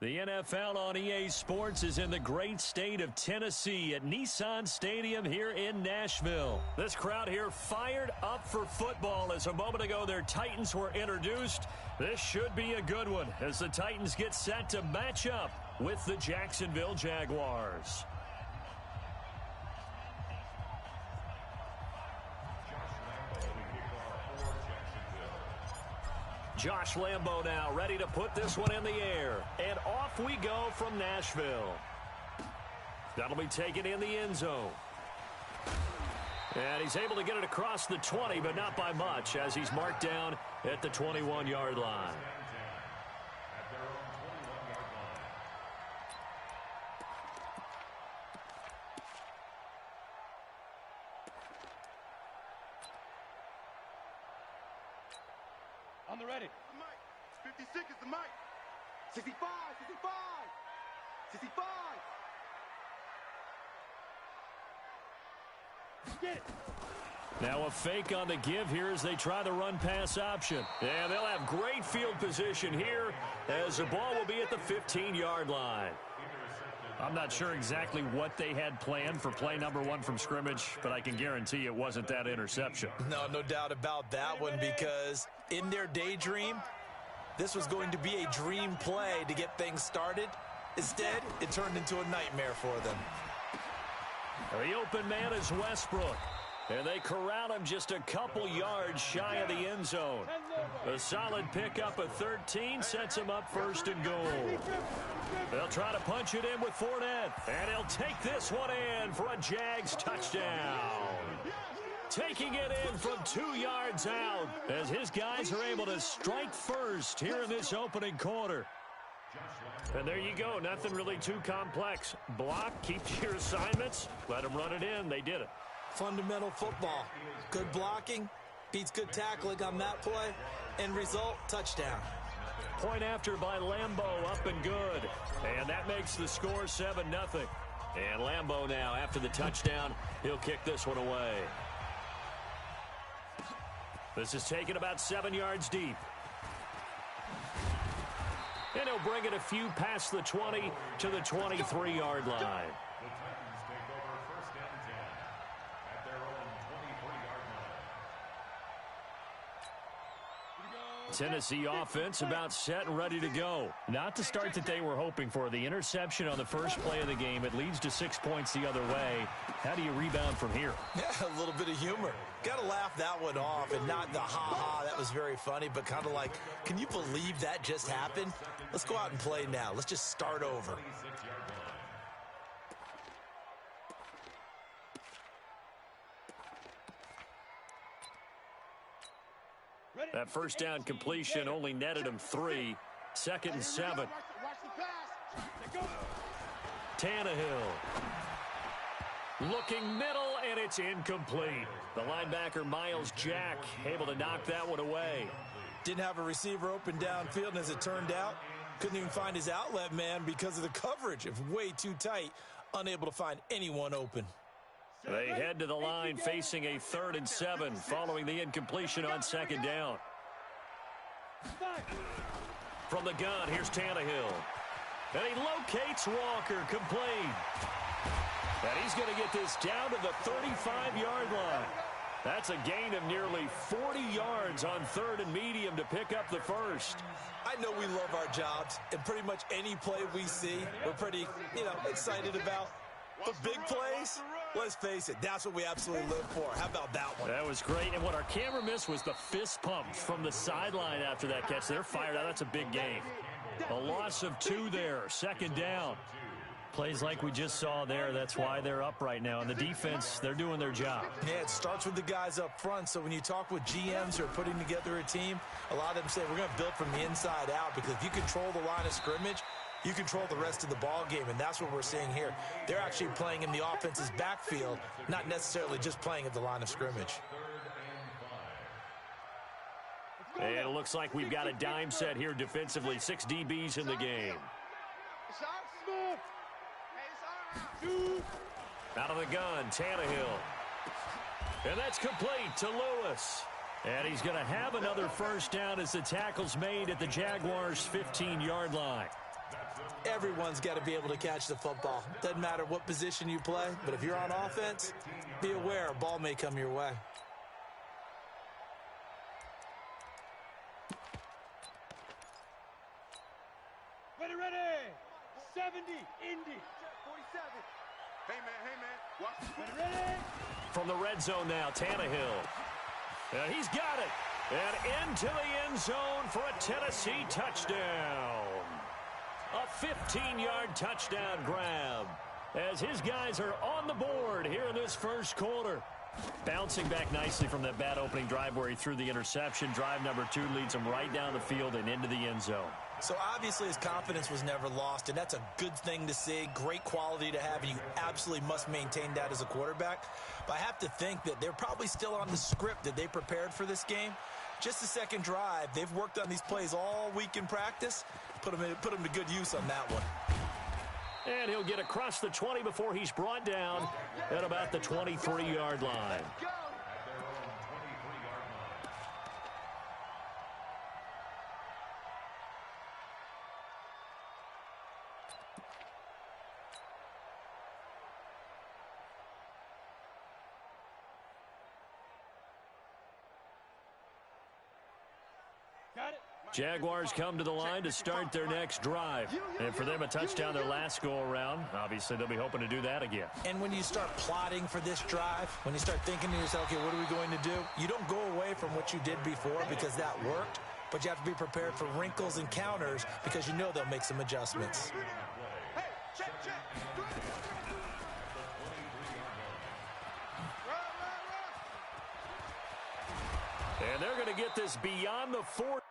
The NFL on EA Sports is in the great state of Tennessee at Nissan Stadium here in Nashville. This crowd here fired up for football as a moment ago their Titans were introduced. This should be a good one as the Titans get set to match up with the Jacksonville Jaguars. Josh Lambo now ready to put this one in the air. And off we go from Nashville. That'll be taken in the end zone. And he's able to get it across the 20, but not by much as he's marked down at the 21-yard line. On the ready. 56 is the mic. 65, 65, 65. Get it. Now a fake on the give here as they try the run-pass option. And they'll have great field position here as the ball will be at the 15-yard line. I'm not sure exactly what they had planned for play number one from scrimmage, but I can guarantee it wasn't that interception. No doubt about that one, because in their daydream, this was going to be a dream play to get things started. Instead, it turned into a nightmare for them. The open man is Westbrook. And they corral him just a couple yards shy of the end zone. A solid pickup of 13 sets him up first and goal. They'll try to punch it in with Fournette. And he'll take this one in for a Jags touchdown. Taking it in from 2 yards out as his guys are able to strike first here in this opening quarter. And there you go. Nothing really too complex. Block, keep to your assignments, let them run it in. They did it. Fundamental football. Good blocking beats good tackling on that play. End result, touchdown. Point after by Lambo, up and good. And that makes the score 7-0. And Lambo now, after the touchdown, he'll kick this one away. This is taken about 7 yards deep. And he'll bring it a few past the 20 to the 23-yard line. Tennessee offense about set and ready to go. Not the start that they were hoping for. The interception on the first play of the game. It leads to 6 points the other way. How do you rebound from here? Yeah, a little bit of humor. Got to laugh that one off and not the ha-ha. That was very funny, but kind of like, can you believe that just happened? Let's go out and play now. Let's just start over. That first down completion only netted him 3. 2nd and 7. Tannehill. Looking middle, and it's incomplete. The linebacker, Miles Jack, able to knock that one away. Didn't have a receiver open downfield, and as it turned out, couldn't even find his outlet man because of the coverage. It was way too tight, unable to find anyone open. They head to the line facing a 3rd and 7 following the incompletion on 2nd down. From the gun, here's Tannehill. And he locates Walker, complete. And he's going to get this down to the 35-yard line. That's a gain of nearly 40 yards on 3rd and medium to pick up the first. I know we love our jobs, and pretty much any play we see, we're pretty, excited about. But big plays, let's face it, that's what we absolutely live for. How about that one? That was great. And what our camera missed was the fist pump from the sideline after that catch. They're fired out. That's a big gain. A loss of 2 there. 2nd down. Plays like we just saw there. That's why they're up right now. And the defense, they're doing their job. Yeah, it starts with the guys up front. So when you talk with GMs who are putting together a team, a lot of them say we're going to build from the inside out, because if you control the line of scrimmage, you control the rest of the ball game, and that's what we're seeing here. They're actually playing in the offense's backfield, not necessarily just playing at the line of scrimmage. And it looks like we've got a dime set here defensively. 6 DBs in the game. Out of the gun, Tannehill. And that's complete to Lewis. And he's going to have another first down as the tackle's made at the Jaguars' 15-yard line. Everyone's got to be able to catch the football. Doesn't matter what position you play, but if you're on offense, be aware a ball may come your way. Ready. 70, Indy. 47. Hey, man. Watch. Ready. From the red zone now, Tannehill. And he's got it. And into the end zone for a Tennessee touchdown. A 15-yard touchdown grab as his guys are on the board here in this first quarter. Bouncing back nicely from that bad opening drive where he threw the interception. Drive number 2 leads him right down the field and into the end zone. So obviously his confidence was never lost, and that's a good thing to see. Great quality to have, and you absolutely must maintain that as a quarterback. But I have to think that they're probably still on the script that they prepared for this game. Just the second drive, they've worked on these plays all week in practice. Put them to good use on that one. And he'll get across the 20 before he's brought down at about the 23-yard line. Jaguars come to the line to start their next drive. And for them, a touchdown their last go-around. Obviously, they'll be hoping to do that again. And when you start plotting for this drive, when you start thinking to yourself, okay, what are we going to do? You don't go away from what you did before because that worked, but you have to be prepared for wrinkles and counters because you know they'll make some adjustments. And they're going to get this beyond the 40.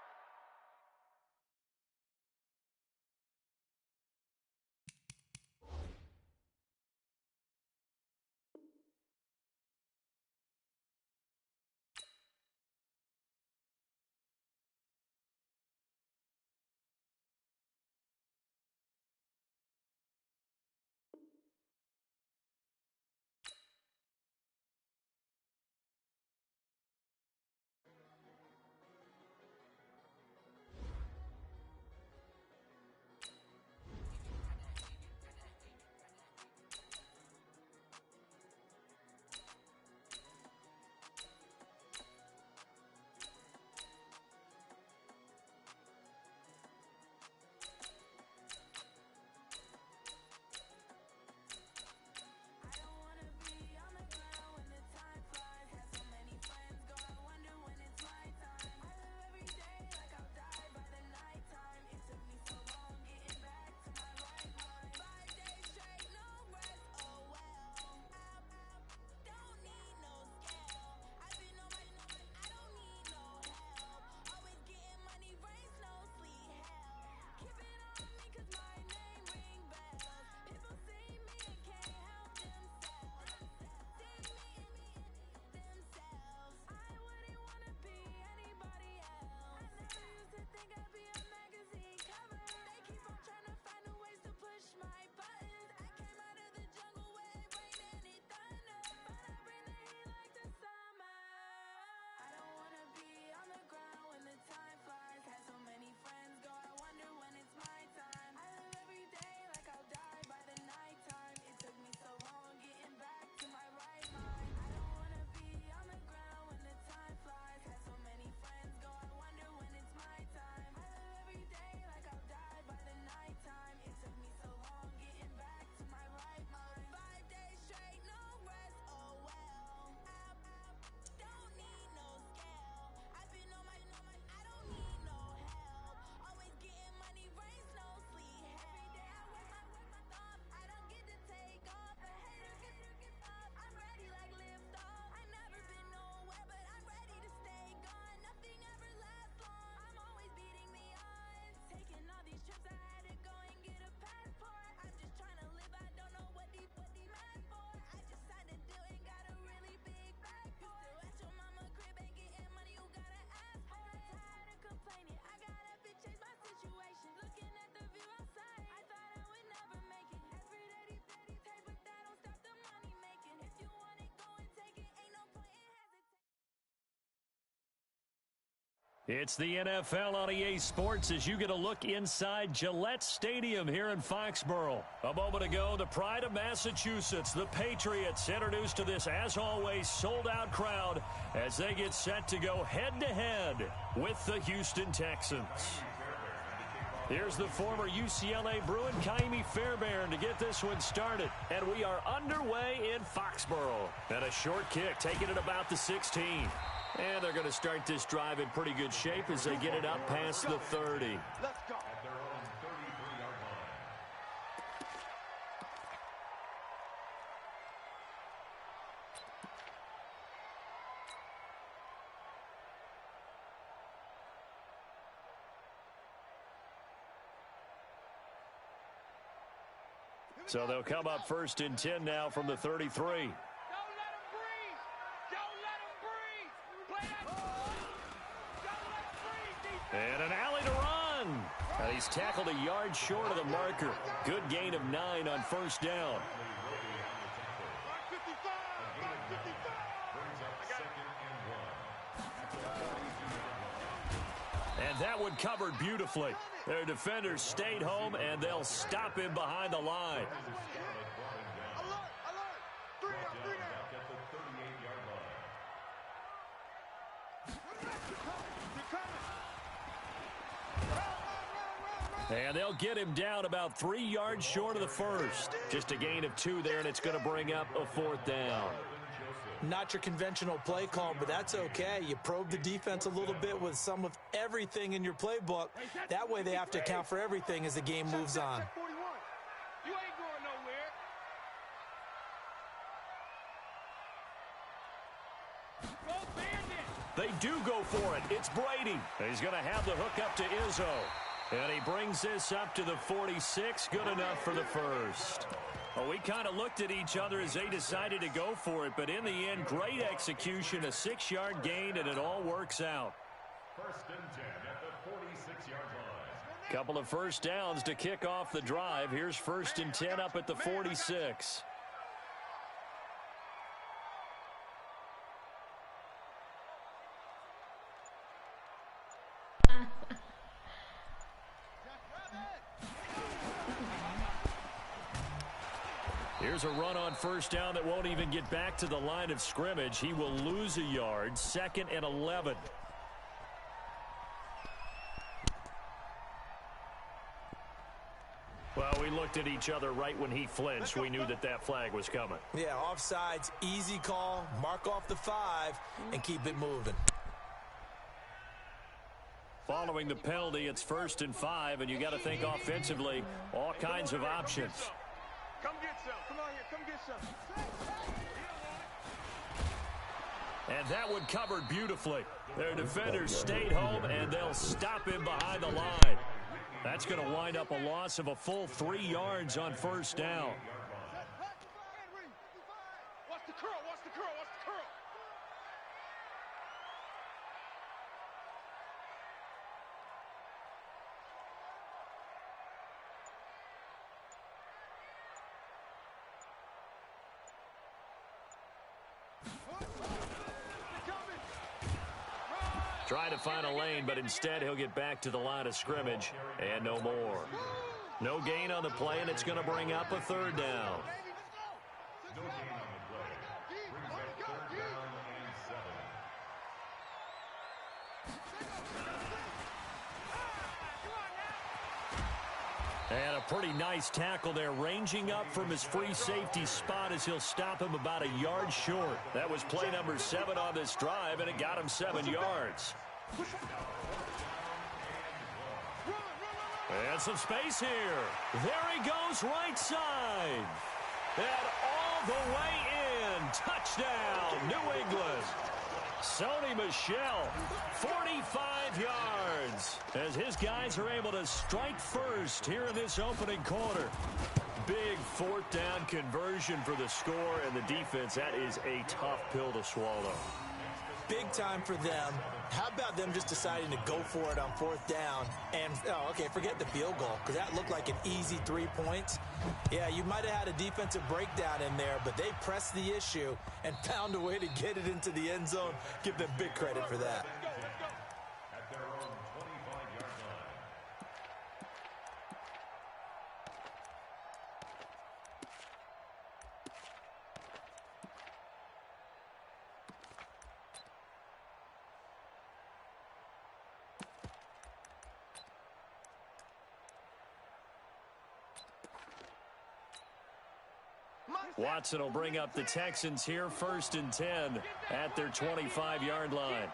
It's the NFL on EA Sports as you get a look inside Gillette Stadium here in Foxborough. A moment ago, the pride of Massachusetts, the Patriots, introduced to this, as always, sold-out crowd as they get set to go head-to-head with the Houston Texans. Here's the former UCLA Bruin, Kaimi Fairbairn, to get this one started. And we are underway in Foxborough. And a short kick, taking it about the 16. And they're going to start this drive in pretty good shape as they get it up past the 30. Let's go. So they'll come up 1st and 10 now from the 33. And an alley to run. And he's tackled a yard short of the marker. Good gain of 9 on 1st down. And that one covered beautifully. Their defenders stayed home, and they'll stop him behind the line. And they'll get him down about 3 yards short of the first. Just a gain of 2 there, and it's going to bring up a 4th down. Not your conventional play call, but that's okay. You probe the defense a little bit with some of everything in your playbook. That way they have to account for everything as the game moves on. You ain't going nowhere. They do go for it. It's Brady. He's going to have the hook up to Izzo. And he brings this up to the 46. Good enough for the first. Well, we kind of looked at each other as they decided to go for it. But in the end, great execution, a 6-yard gain, and it all works out. 1st and 10 at the 46-yard line. Couple of first downs to kick off the drive. Here's 1st and 10 up at the 46. Here's a run on 1st down that won't even get back to the line of scrimmage. He will lose a yard. 2nd and 11. Well, we looked at each other right when he flinched. We knew that that flag was coming. Yeah, offsides, easy call. Mark off the 5 and keep it moving. Following the penalty, it's 1st and 5, and you got to think offensively, all kinds of options. Come get some. Come on here. Come get some. And that one covered beautifully. Their defenders stayed home, and they'll stop him behind the line. That's going to wind up a loss of a full 3 yards on 1st down. Watch the curl. Watch the curl. Watch the curl. Trying to find a lane, but instead he'll get back to the line of scrimmage and no more. No gain on the play, and it's going to bring up a 3rd down. No gain on the play. Brings up 3rd down and 7. And a pretty nice tackle there, ranging up from his free safety spot as he'll stop him about a yard short. That was play number 7 on this drive, and it got him 7 yards. And some space here. There he goes, right side. And all the way in. Touchdown, New England. Sony Michel, 45 yards, as his guys are able to strike first here in this opening quarter. Big 4th down conversion for the score, and the defense, that is a tough pill to swallow. Big time for them. How about them just deciding to go for it on 4th down? And, forget the field goal, because that looked like an easy 3 points. Yeah, you might have had a defensive breakdown in there, but they pressed the issue and found a way to get it into the end zone. Give them big credit for that. At their Watson will bring up the Texans here, 1st and 10 at their 25-yard line.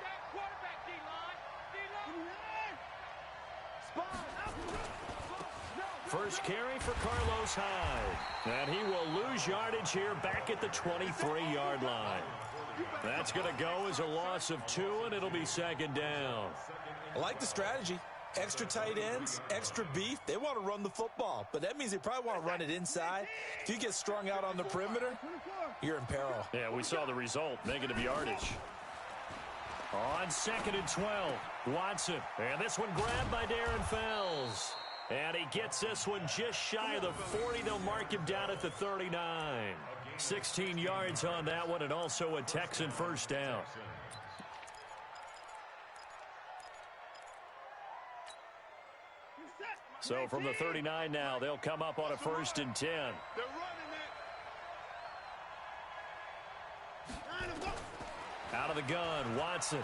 First carry for Carlos Hyde. And he will lose yardage here back at the 23-yard line. That's going to go as a loss of 2, and it'll be 2nd down. I like the strategy. Extra tight ends, extra beef. They want to run the football, but that means they probably want to run it inside. If you get strung out on the perimeter, you're in peril. Yeah, we saw the result, negative yardage. On 2nd and 12, Watson. And this one grabbed by Darren Fells. And he gets this one just shy of the 40. They'll mark him down at the 39. 16 yards on that one, and also a Texan first down. So from the 39 now, they'll come up on a 1st and 10. They're running it. Out of the gun, Watson.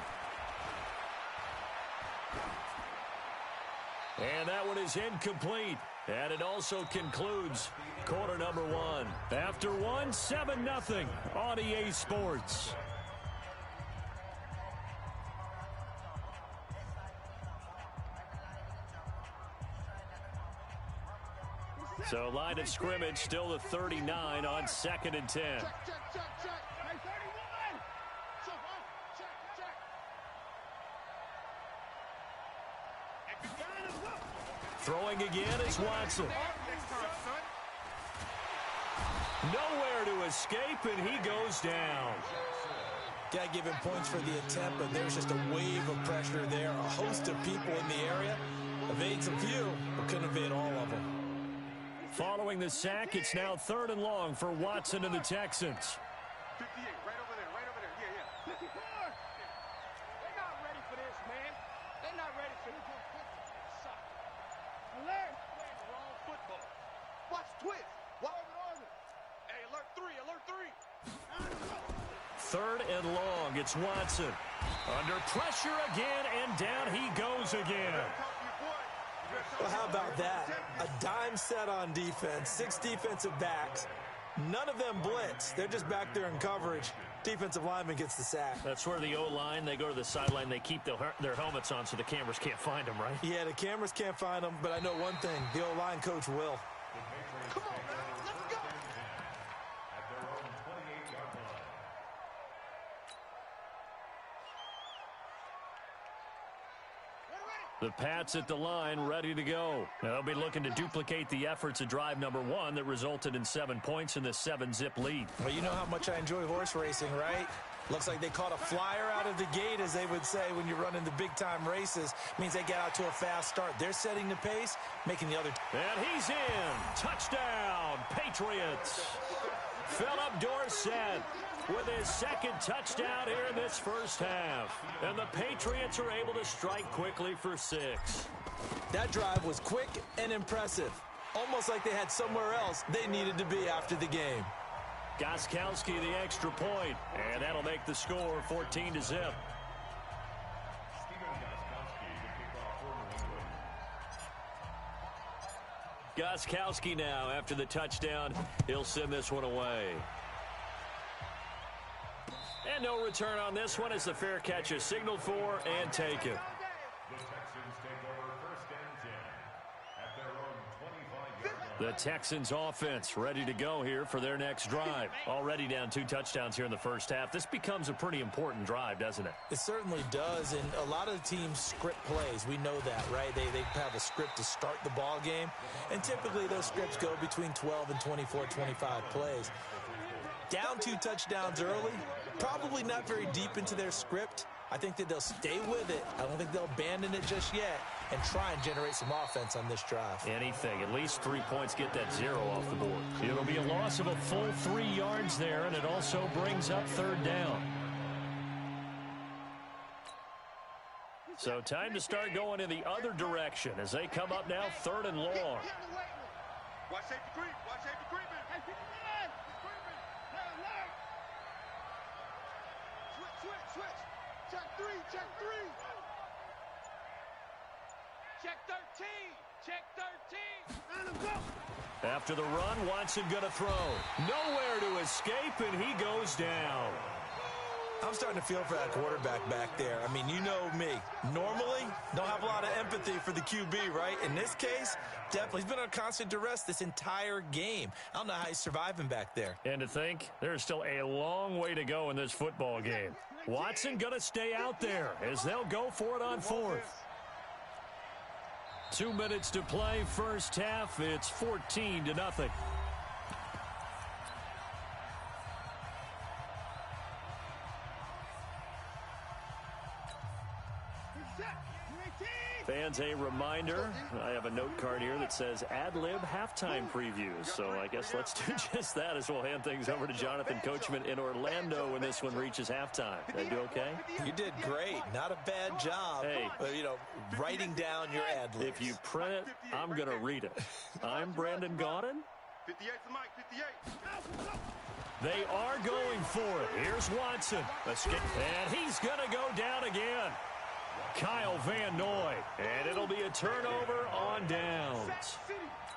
And that one is incomplete. And it also concludes quarter number 1. After 1, 7-0 on EA Sports. So line of scrimmage still the 39 on 2nd and 10. Check. Hey, 31. Check. Throwing again is Watson. Nowhere to escape, and he goes down. Got to give him points for the attempt, but there's just a wave of pressure there. A host of people in the area. Evades a few, but couldn't evade all of them. Following the sack, it's now 3rd and long for Watson and the Texans. 58, right over there. Yeah. 54. They're not ready for this, man. They're not ready for this. Alert. Playing the wrong football. Watch twist. Hey, alert 3. 3rd and long, it's Watson. Under pressure again, and down he goes again. Well, how about that? A dime set on defense, 6 defensive backs. None of them blitz. They're just back there in coverage. Defensive lineman gets the sack. That's where the O-line, they go to the sideline, they keep their helmets on so the cameras can't find them, right? Yeah, the cameras can't find them, but I know one thing. The O-line coach will. Come on, man. Let's go. At their own 28-yard line. The Pats at the line, ready to go. Now, they'll be looking to duplicate the efforts of drive number 1 that resulted in 7 points in this 7-zip lead. Well, you know how much I enjoy horse racing, right? Looks like they caught a flyer out of the gate, as they would say when you're running the big-time races. Means they get out to a fast start. They're setting the pace, making the other... And he's in. Touchdown, Patriots. Philip Dorsett with his 2nd touchdown here in this first half. And the Patriots are able to strike quickly for 6. That drive was quick and impressive. Almost like they had somewhere else they needed to be after the game. Gostkowski the extra point, and that'll make the score 14-0. Steven Gostkowski to kick off for New England. Gostkowski now, after the touchdown, he'll send this one away. And no return on this one as the fair catch is signaled for and taken. The Texans take over 1st and 10 at their own 25-yard line. The Texans offense ready to go here for their next drive. Already down 2 touchdowns here in the first half. This becomes a pretty important drive, doesn't it? It certainly does, and a lot of the teams script plays. We know that, right? They have a script to start the ball game, and typically those scripts go between 12 and 24, 25 plays. Down 2 touchdowns early, probably not very deep into their script. I think that they'll stay with it. I don't think they'll abandon it just yet and try and generate some offense on this drive. Anything. At least 3 points, get that 0 off the board. It'll be a loss of a full 3 yards there, and it also brings up 3rd down. So time to start going in the other direction as they come up now 3rd and long. Watch safety creep. Watch safety creeping. Switch. Check 3. Check 13. Let him go. After the run, Watson going to throw. Nowhere to escape, and he goes down. I'm starting to feel for that quarterback back there. I mean, you know me. Normally, don't have a lot of empathy for the QB, right? In this case, definitely. He's been on constant duress this entire game. I don't know how he's surviving back there. And to think, there's still a long way to go in this football game. Watson going to stay out there as they'll go for it on fourth. 2 minutes to play, first half. It's 14-0. Fans, a reminder, I have a note card here that says ad-lib halftime previews. So I guess let's do just that as we'll hand things over to Jonathan Coachman in Orlando when this one reaches halftime. Did I do okay? You did great. Not a bad job. Hey. Writing down your ad-libs. If you print it, I'm going to read it. I'm Brandon Gaudin. 58 to Mike, 58. They are going for it. Here's Watson. And he's going to go down again. Kyle Van Noy, and it'll be a turnover on downs.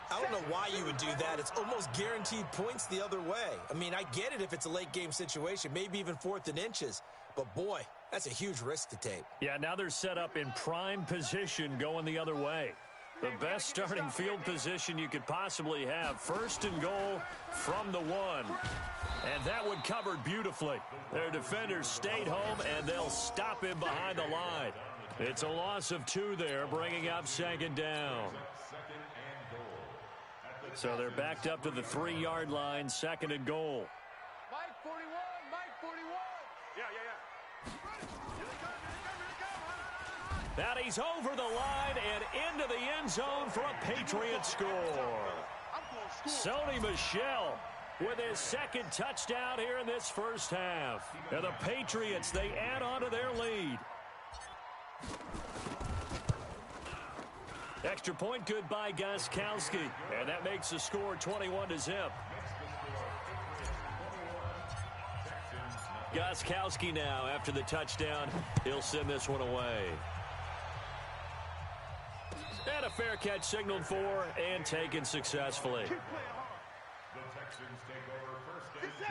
I don't know why you would do that. It's almost guaranteed points the other way. I mean, I get it if it's a late game situation, maybe even 4th and inches. But, boy, that's a huge risk to take. Yeah, now they're set up in prime position going the other way. The best starting field position you could possibly have. 1st and goal from the 1. And that one covered beautifully. Their defenders stayed home, and they'll stop him behind the line. It's a loss of 2 there, bringing up 2nd down. So they're backed up to the 3-yard line, 2nd and goal. Mike 41, Mike 41. Yeah. Now he's over the line and into the end zone for a Patriot score. Sony Michel with his 2nd touchdown here in this first half. And the Patriots, they add on to their lead. Extra point good by Gostkowski. And that makes the score 21-0. Gostkowski now after the touchdown. He'll send this one away. And a fair catch signaled for and taken successfully.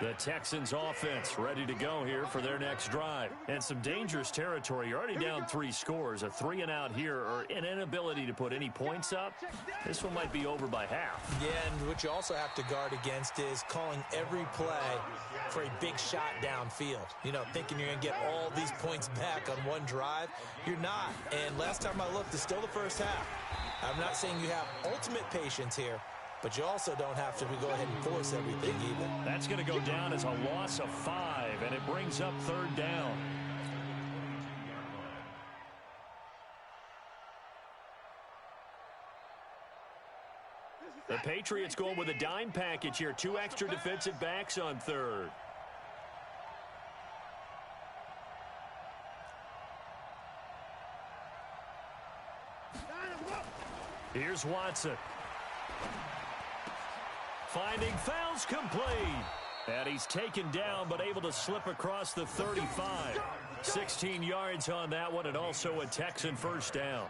The Texans offense ready to go here for their next drive. And some dangerous territory. You're already down 3 scores. A 3-and-out here or an inability to put any points up. This one might be over by half. Yeah, and what you also have to guard against is calling every play for a big shot downfield. Thinking you're going to get all these points back on one drive. You're not. And last time I looked, it's still the first half. I'm not saying you have ultimate patience here, but you also don't have to go ahead and force everything either. That's going to go down as a loss of 5, and it brings up 3rd down. The Patriots going with a dime package here. 2 extra defensive backs on 3rd. Here's Watson. Finding fouls complete. And he's taken down but able to slip across the 35. 16 yards on that one and also a Texan first down.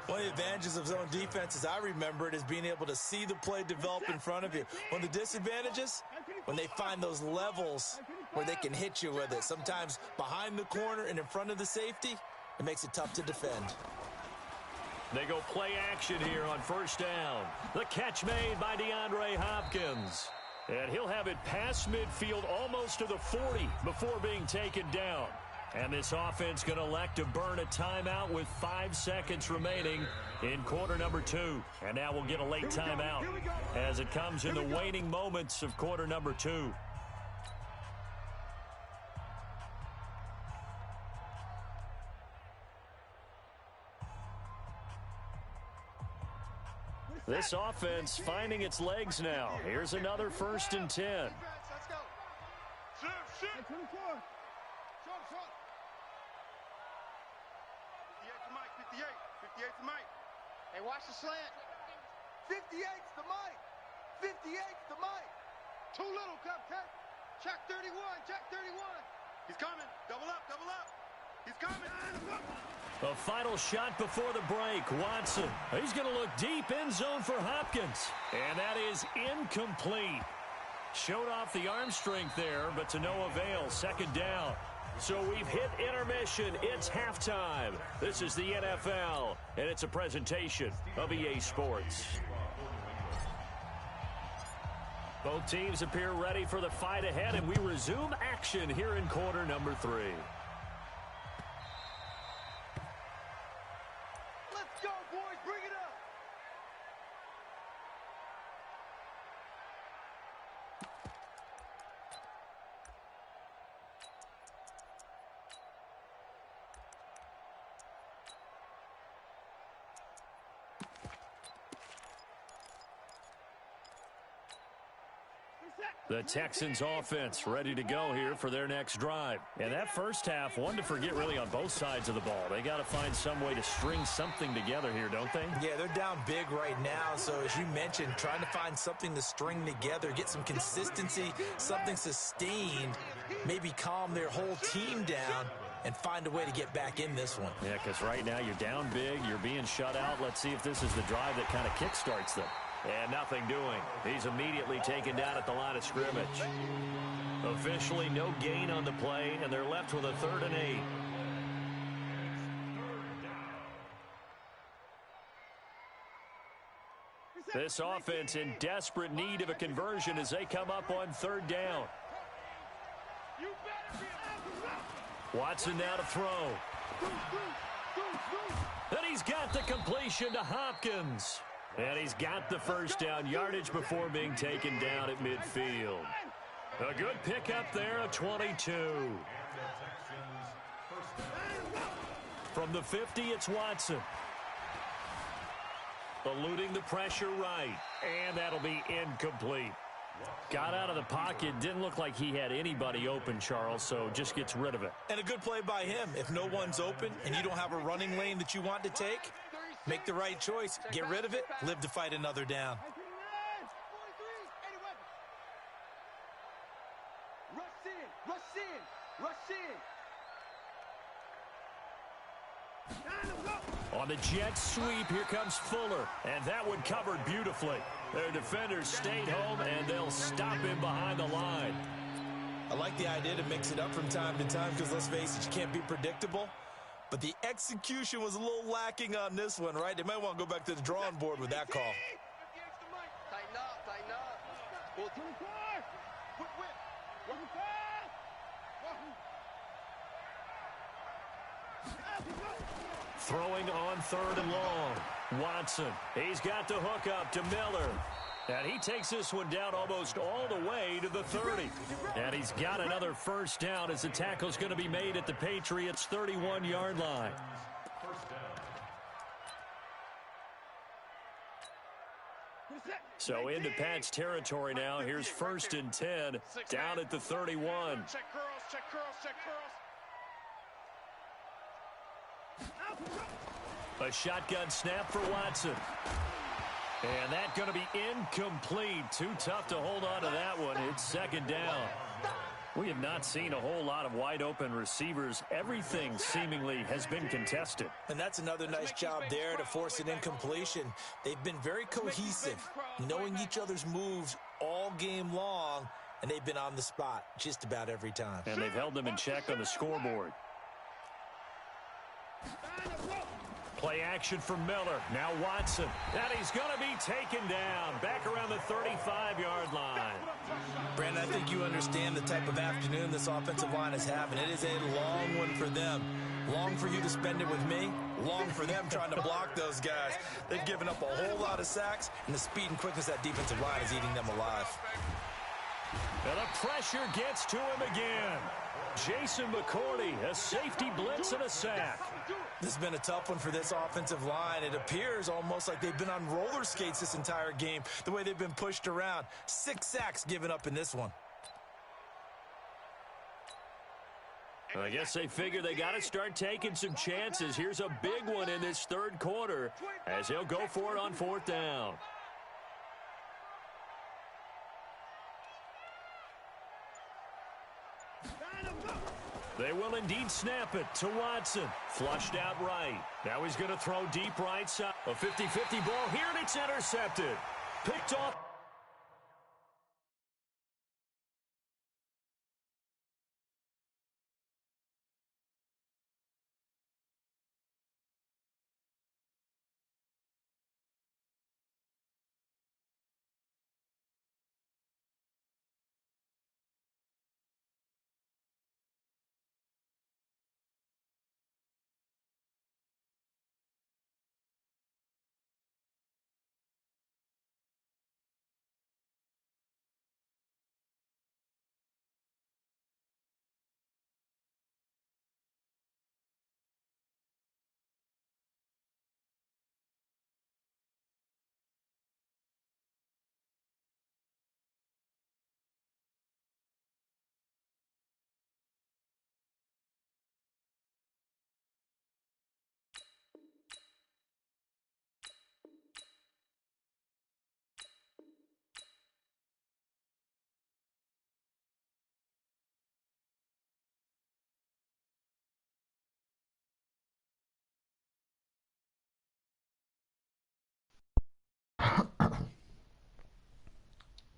One of the advantages of zone defense, as I remember it, is being able to see the play develop in front of you. One of the disadvantages, when they find those levels where they can hit you with it. Sometimes behind the corner and in front of the safety, it makes it tough to defend. They go play action here on first down. The catch made by DeAndre Hopkins. And he'll have it past midfield almost to the 40 before being taken down. And this offense going to elect to burn a timeout with 5 seconds remaining in quarter number 2. And now we'll get a late timeout as it comes in the waning moments of quarter number 2. This offense finding its legs now. Here's another 1st and 10. Let's go. Shoot. 54. Short. 58 to Mike, 58. 58 to Mike. Hey, watch the slant. 58's the Mike. 58's the Mike. Too little, Cupcake. Check 31. He's coming. Double up. He's coming. A final shot before the break. Watson. He's going to look deep end zone for Hopkins. And that is incomplete. Showed off the arm strength there, but to no avail. Second down. So we've hit intermission. It's halftime. This is the NFL, and it's a presentation of EA Sports. Both teams appear ready for the fight ahead, and we resume action here in quarter number 3. Let's go, boys. Bring it up. The Texans offense ready to go here for their next drive. And that first half, one to forget really on both sides of the ball. They got to find some way to string something together here, don't they? Yeah, they're down big right now. So as you mentioned, trying to find something to string together, get some consistency, something sustained, maybe calm their whole team down and find a way to get back in this one. Yeah, because right now you're down big, you're being shut out. Let's see if this is the drive that kind of kickstarts them. And nothing doing. He's immediately taken down at the line of scrimmage. Officially no gain on the play, and they're left with a 3rd and 8. This offense in desperate need of a conversion as they come up on 3rd down. Watson now to throw. And he's got the completion to Hopkins. And he's got the first down yardage before being taken down at midfield. A good pickup there, a 22. From the 50, it's Watson. Eluding the pressure right. And that'll be incomplete. Got out of the pocket. Didn't look like he had anybody open, Charles, so just gets rid of it. And a good play by him. If no one's open and you don't have a running lane that you want to take, make the right choice. Get rid of it. Live to fight another down. Rush in. Rush in. Rush in. On the jet sweep, here comes Fuller. And that one covered beautifully. Their defenders stayed home, and they'll stop him behind the line. I like the idea to mix it up from time to time because, let's face it, you can't be predictable. But the execution was a little lacking on this one, right? They might want to go back to the drawing board with that call. Tighten up, tighten up. Pull through. Whip, whip. Throwing on 3rd and long. Watson, he's got the hook up to Miller. And he takes this one down almost all the way to the 30. And he's got another first down as the tackle's going to be made at the Patriots' 31-yard line. So into Pat's territory now. Here's 1st and 10 down at the 31. Check curls, check curls, check curls. A shotgun snap for Watson. And that's going to be incomplete. Too tough to hold on to that one. It's 2nd down. We have not seen a whole lot of wide-open receivers. Everything seemingly has been contested. And that's another nice job there to force an incompletion. They've been very cohesive, knowing each other's moves all game long, and they've been on the spot just about every time. And they've held them in check on the scoreboard. Play action for Miller. Now Watson. And he's going to be taken down. Back around the 35-yard line. Brandon, I think you understand the type of afternoon this offensive line is having. It is a long one for them. Long for you to spend it with me. Long for them trying to block those guys. They've given up a whole lot of sacks, and the speed and quickness of that defensive line is eating them alive. And the pressure gets to him again. Jason McCourty, a safety blitz and a sack. This has been a tough one for this offensive line. It appears almost like they've been on roller skates this entire game, the way they've been pushed around. 6 sacks given up in this one. I guess they figure they got to start taking some chances. Here's a big one in this 3rd quarter as he'll go for it on 4th down. They will indeed snap it to Watson. Flushed out right. Now he's going to throw deep right side. A 50-50 ball here, and it's intercepted. Picked off.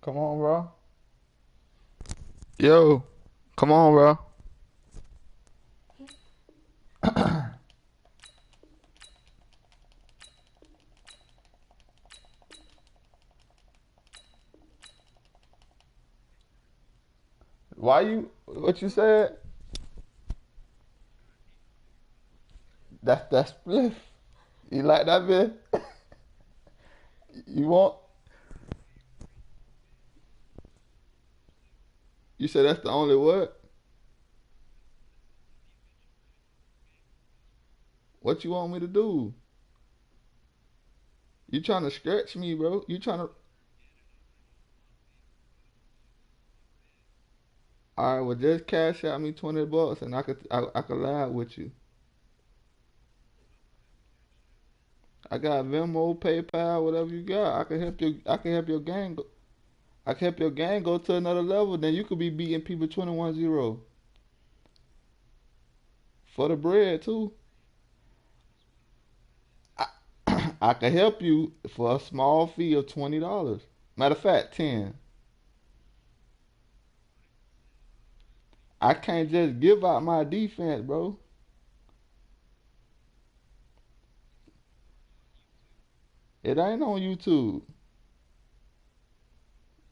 Come on, bro. Yo, come on, bro. Why you? What you said? That's spliff. You like that bit? You want? You said that's the only what? What you want me to do? You trying to stretch me, bro? You trying to? All right, well just cash out me $20 and I could laugh with you. I got Venmo, PayPal, whatever you got. I can help your gang. I can help your gang go to another level. Then you could be beating people 21-0 for the bread too. I, I can help you for a small fee of $20. Matter of fact, 10. I can't just give out my defense, bro. It ain't on YouTube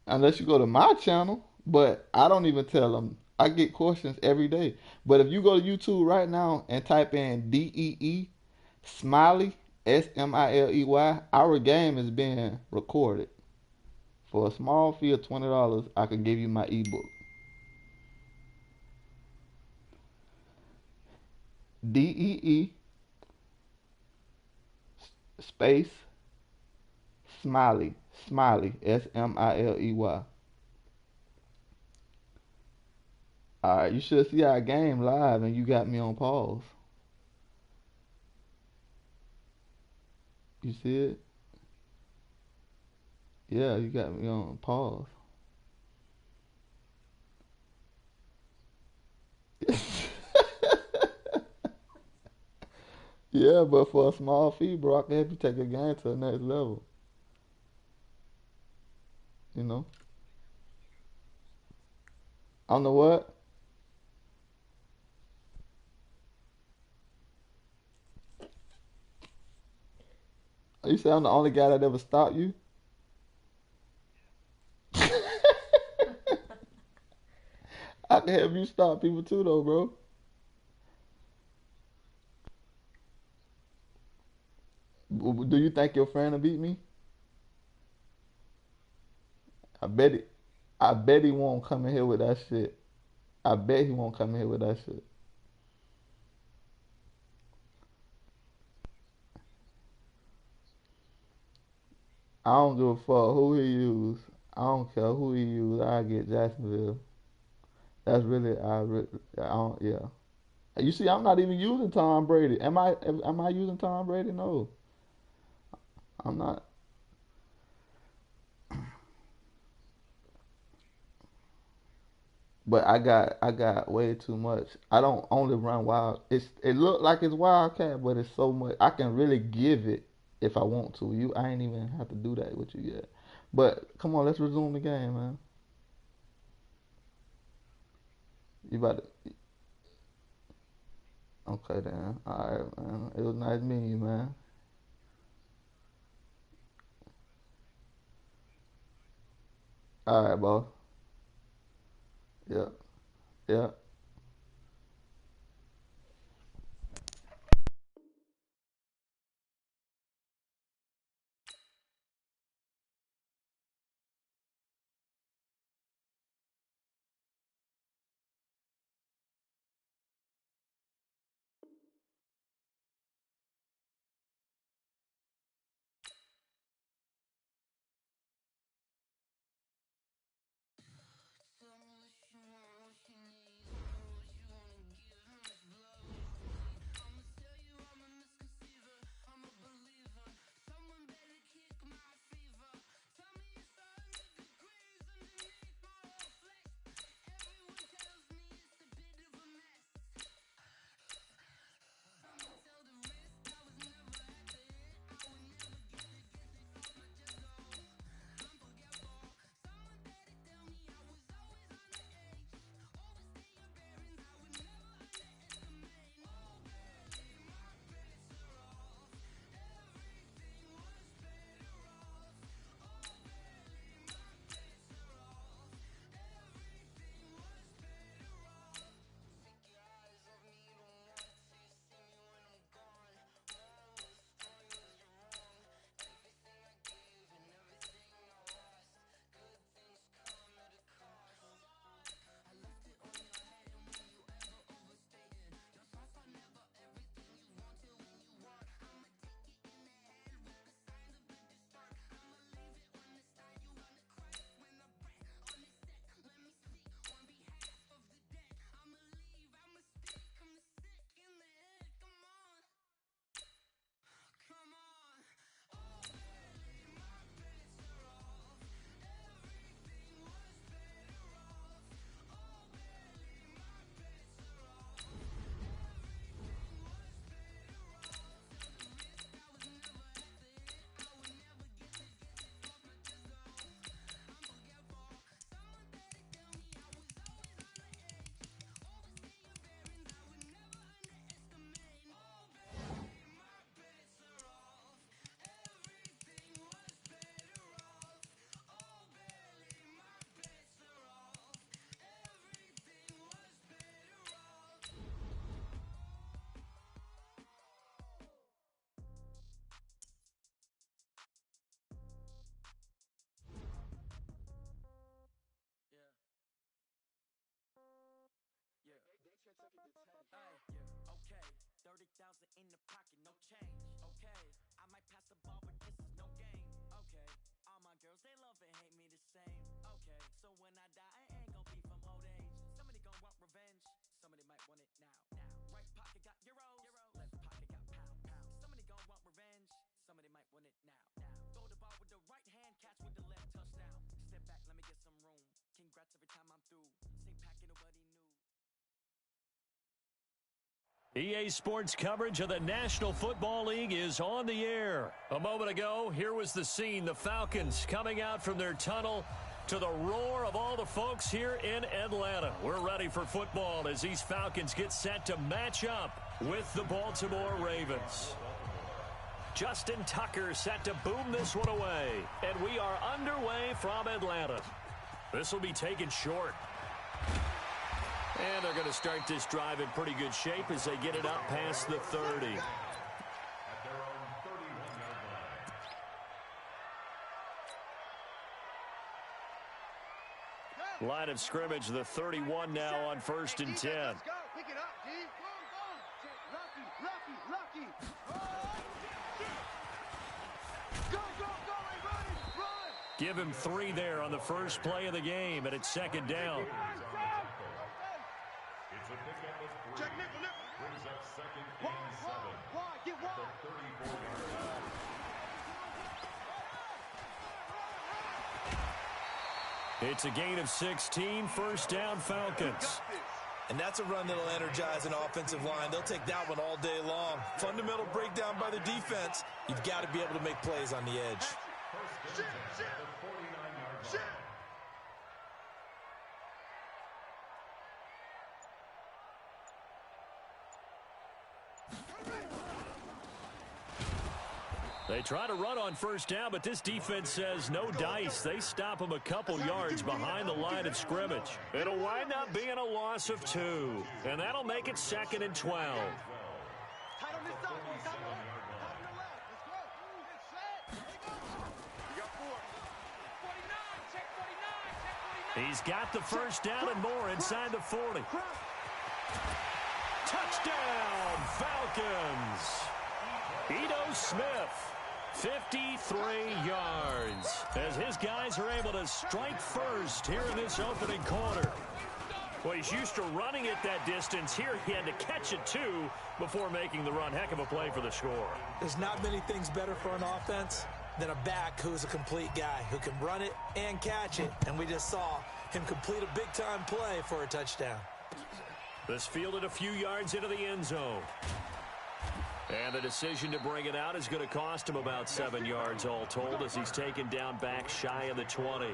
unless you go to my channel. But I don't even tell them. I get questions every day. But if you go to YouTube right now and type in DEE Smiley SMILEY, our game is being recorded. For a small fee of $20, I can give you my ebook. DEE space Smiley. Smiley. SMILEY. Alright, you should see our game live and you got me on pause. You see it? Yeah, you got me on pause. Yeah, but for a small fee, bro, I can help you take your game to the next level. You know? On the what? You say I'm the only guy that ever stopped you? I can help you stop people too, though, bro. Do you think your friend will beat me? I bet it. I bet he won't come in here with that shit. I bet he won't come in here with that shit. I don't give a fuck who he use. I don't care who he use. I get Jacksonville. That's really I don't yeah. You see, I'm not even using Tom Brady. Am I using Tom Brady? No, I'm not. but I got way too much. I don't only run wild. It look like it's wildcat, but it's so much. I can really give it if I want to. I ain't even have to do that with you yet. But come on, let's resume the game, man. You about to? Okay then. All right, man. It was nice meeting you, man. All right, boss. Yeah, yeah. EA Sports coverage of the National Football League is on the air. A moment ago, here was the scene. The Falcons coming out from their tunnel to the roar of all the folks here in Atlanta. We're ready for football as these Falcons get set to match up with the Baltimore Ravens. Justin Tucker set to boom this one away. And we are underway from Atlanta. This will be taken short. And they're going to start this drive in pretty good shape as they get it up past the 30. Line of scrimmage, the 31 now on 1st and 10. Let's go. Pick it up, G. Lucky. Go, run. Give him 3 there on the first play of the game, and it's 2nd down. It's a pickup of 3. Check nickel. Brings up 2nd and 7. Wide, get wide. The 34-yard line. It's a gain of 16, first down Falcons. And that's a run that'll energize an offensive line. They'll take that one all day long. Fundamental breakdown by the defense. You've got to be able to make plays on the edge. They try to run on first down, but this defense says no dice. They stop them a couple yards behind the line of scrimmage. It'll wind up being a loss of 2, and that'll make it 2nd and 12. He's got the first down and more inside the 40. Touchdown, Falcons. Ito Smith, 53 yards, as his guys are able to strike first here in this opening quarter. Well, he's used to running it that distance. Here he had to catch it, too, before making the run. Heck of a play for the score. There's not many things better for an offense than a back who's a complete guy, who can run it and catch it. And we just saw him complete a big-time play for a touchdown. This fielded a few yards into the end zone. And the decision to bring it out is going to cost him about 7 yards all told, as he's taken down back shy of the 20.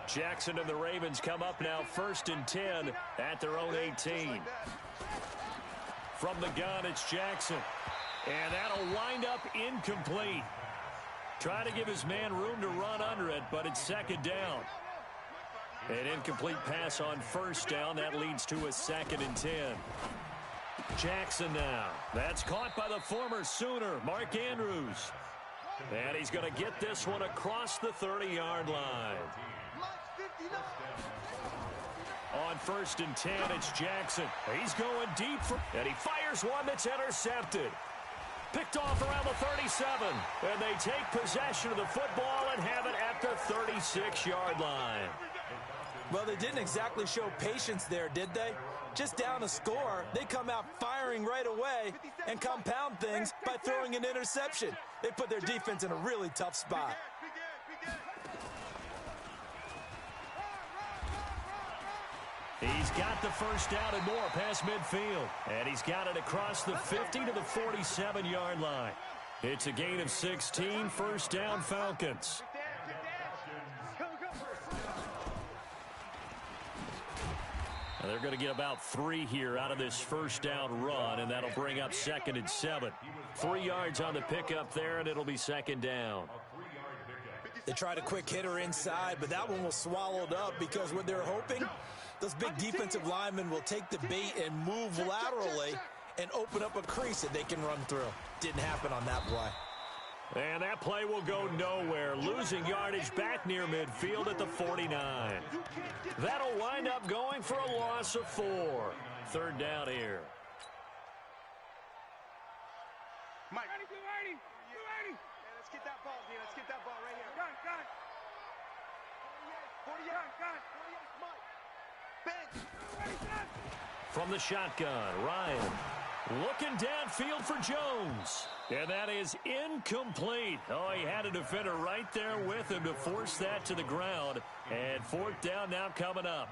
Jackson and the Ravens come up now 1st and 10 at their own 18. From the gun, it's Jackson. And that'll wind up incomplete. Try to give his man room to run under it, but it's 2nd down. An incomplete pass on 1st down. That leads to a 2nd and 10. Jackson now. That's caught by the former Sooner, Mark Andrews. And he's going to get this one across the 30-yard line. On 1st and 10, it's Jackson. He's going deep, and he fires one that's intercepted. Picked off around the 37, and they take possession of the football and have it at the 36-yard line. Well, they didn't exactly show patience there, did they? Just down a score, they come out firing right away and compound things by throwing an interception. They put their defense in a really tough spot. He's got the first down and more past midfield. And he's got it across the 50 to the 47-yard line. It's a gain of 16, first down Falcons. And they're going to get about 3 here out of this first down run, and that'll bring up 2nd and 7. 3 yards on the pickup there, and it'll be 2nd down. They tried a quick hitter inside, but that one was swallowed up because what they're hoping, those big defensive linemen will take the bait and move laterally and open up a crease that they can run through. Didn't happen on that play. And that play will go nowhere, losing yardage back near midfield at the 49. That'll wind up going for a loss of 4. 3rd down here. Mike. 280. Yeah, let's get that ball, D. Let's get that ball right here. Gun. 48. Mike. From the shotgun, Ryan looking downfield for Jones. And that is incomplete. Oh, he had a defender right there with him to force that to the ground. And 4th down now coming up.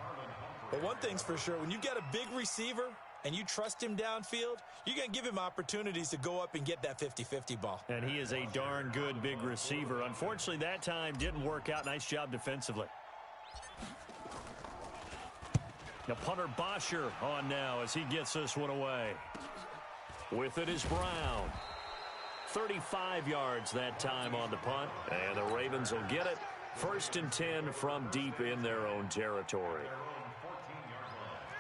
But one thing's for sure, when you got a big receiver and you trust him downfield, you're going to give him opportunities to go up and get that 50-50 ball. And he is a darn good big receiver. Unfortunately, that time didn't work out. Nice job defensively. Now punter Bosher on now as he gets this one away. With it is Brown. 35 yards that time on the punt. And the Ravens will get it. 1st and 10 from deep in their own territory.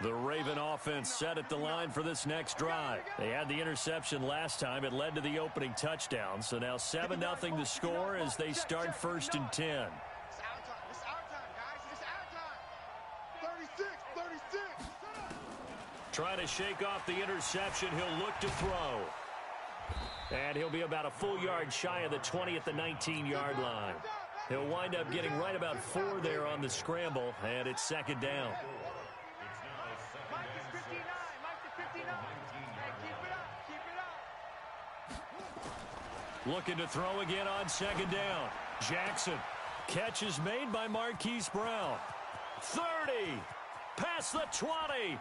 The Raven offense set at the line for this next drive. They had the interception last time. It led to the opening touchdown. So now 7-0 the score as they start 1st and 10. It's our time. It's our time, guys. It's our time. 36. Trying to shake off the interception. He'll look to throw. And he'll be about a full yard shy of the 20 at the 19-yard line. He'll wind up getting right about 4 there on the scramble, and it's 2nd down. Mike is 59. Mike is 59. Hey, keep it up. Looking to throw again on 2nd down. Jackson. Catch is made by Marquise Brown. 30. Past the 20.